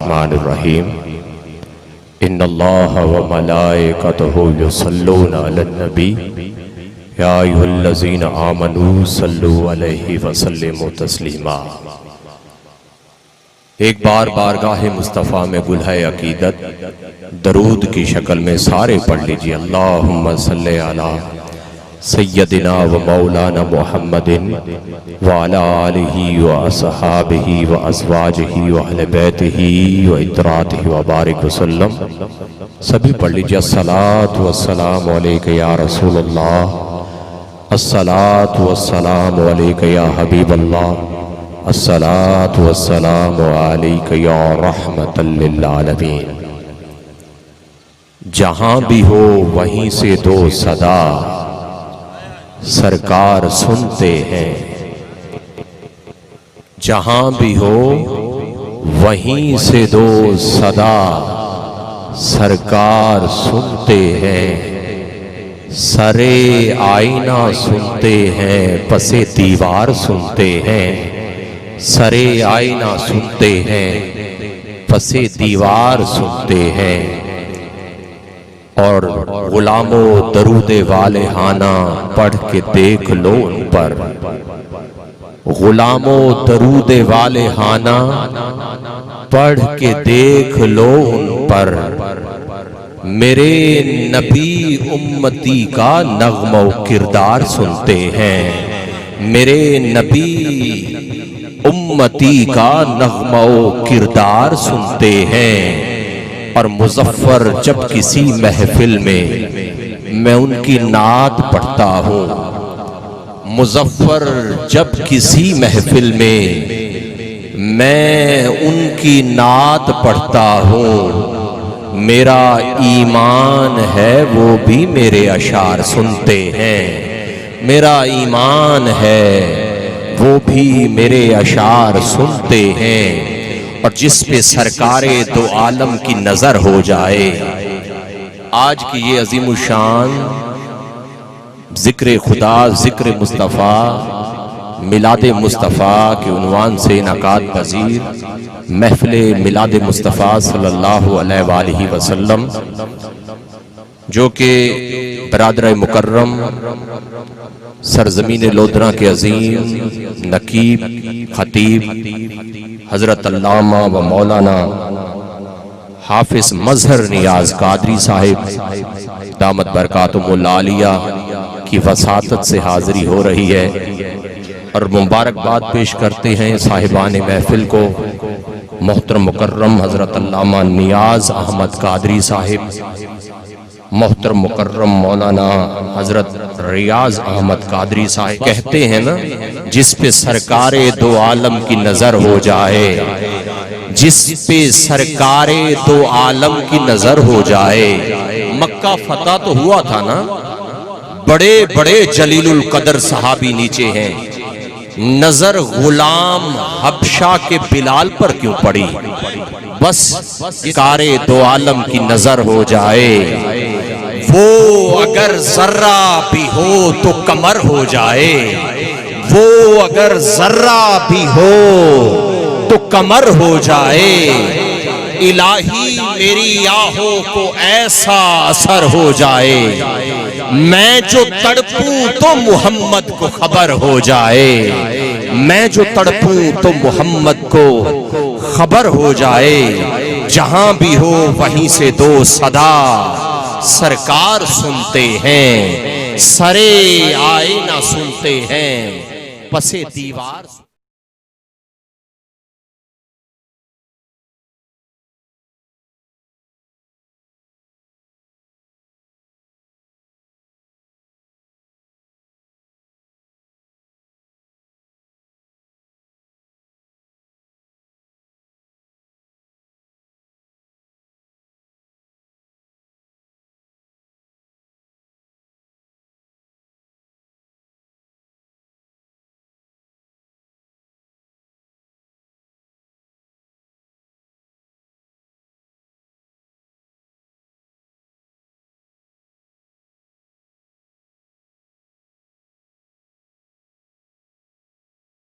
الرحمن الرحیم ان اللہ و ملائکتہ یصلون علی النبی یا ایھا الذین آمنوا صلوا علیہ وسلموا تسلیما۔ ایک بار بارگاہ مصطفیٰ میں گلہائے عقیدت درود کی شکل میں سارے پڑھ لیجئے۔ اللہم صلی علی سیدنا و مولانا محمد وعلی آلہ و اصحابہ و ازواجہ و اہل بیتہ و اطراطہ و بارک وسلم۔ سبھی پڑھ لیجئے۔ الصلاۃ والسلام علیکہ یا رسول اللہ، الصلاۃ والسلام علیکہ یا حبیب اللہ، الصلاۃ والسلام علیکہ یا رحمت للعالمین۔ جہاں بھی ہو وہیں سے دو صدا سرکار سنتے ہیں، جہاں بھی ہو وہیں سے دو صدا سرکار سنتے ہیں، سرے آئینہ سنتے ہیں پسے دیوار سنتے ہیں، سرے آئینہ سنتے ہیں پسے دیوار سنتے ہیں۔ اور غلامو درود والہانہ پڑھ کے دیکھ لو ان پر، غلامو درود والہانہ پڑھ کے دیکھ لو ان پر، میرے نبی امتی کا نغمہ و کردار سنتے ہیں، میرے نبی امتی کا نغمہ و کردار سنتے ہیں۔ اور مظفر جب کسی محفل میں ان کی نعت پڑھتا ہوں، مظفر جب کسی محفل میں ان کی نعت پڑھتا ہوں، میرا ایمان ہے وہ بھی میرے اشعار سنتے ہیں، میرا ایمان ہے وہ بھی میرے اشعار سنتے ہیں۔ اور جس پہ سرکار دو عالم کی نظر ہو جائے، آج کی یہ عظیم الشان ذکر خدا ذکر مصطفیٰ میلاد مصطفیٰ کے عنوان سے انعقاد پذیر محفل میلاد مصطفیٰ صلی اللہ علیہ وآلہ وسلم، جو کہ برادر مکرم سرزمین لودھراں کے عظیم نقیب خطیب حضرت علامہ و مولانا حافظ مظہر نیاز قادری صاحب دامت برکاتہم العالیہ کی وساطت سے حاضری ہو رہی ہے، اور مبارکباد پیش کرتے ہیں صاحبان محفل کو، محترم مکرم حضرت علامہ نیاز احمد قادری صاحب، محترم مکرم مولانا حضرت ریاض احمد قادری صاحب۔ کہتے ہیں نا، جس پہ سرکار دو عالم کی نظر ہو جائے، جس پہ سرکار دو عالم کی نظر ہو جائے۔ مکہ فتح تو ہوا تھا نا، بڑے بڑے جلیل القدر صحابی نیچے ہیں، نظر غلام حبشہ کے بلال پر کیوں پڑی؟ بس سرکار دو عالم کی نظر ہو جائے، وہ اگر ذرہ بھی ہو تو کمر ہو جائے، وہ اگر ذرہ بھی ہو تو کمر ہو جائے، الہی میری آہوں کو ایسا اثر ہو جائے، میں جو تڑپوں تو محمد کو خبر ہو جائے، میں جو تڑپوں تو محمد کو خبر ہو جائے۔ جہاں بھی ہو وہیں سے دو صدا سرکار سنتے ہیں، سرے آئینہ سنتے ہیں پسے دیوار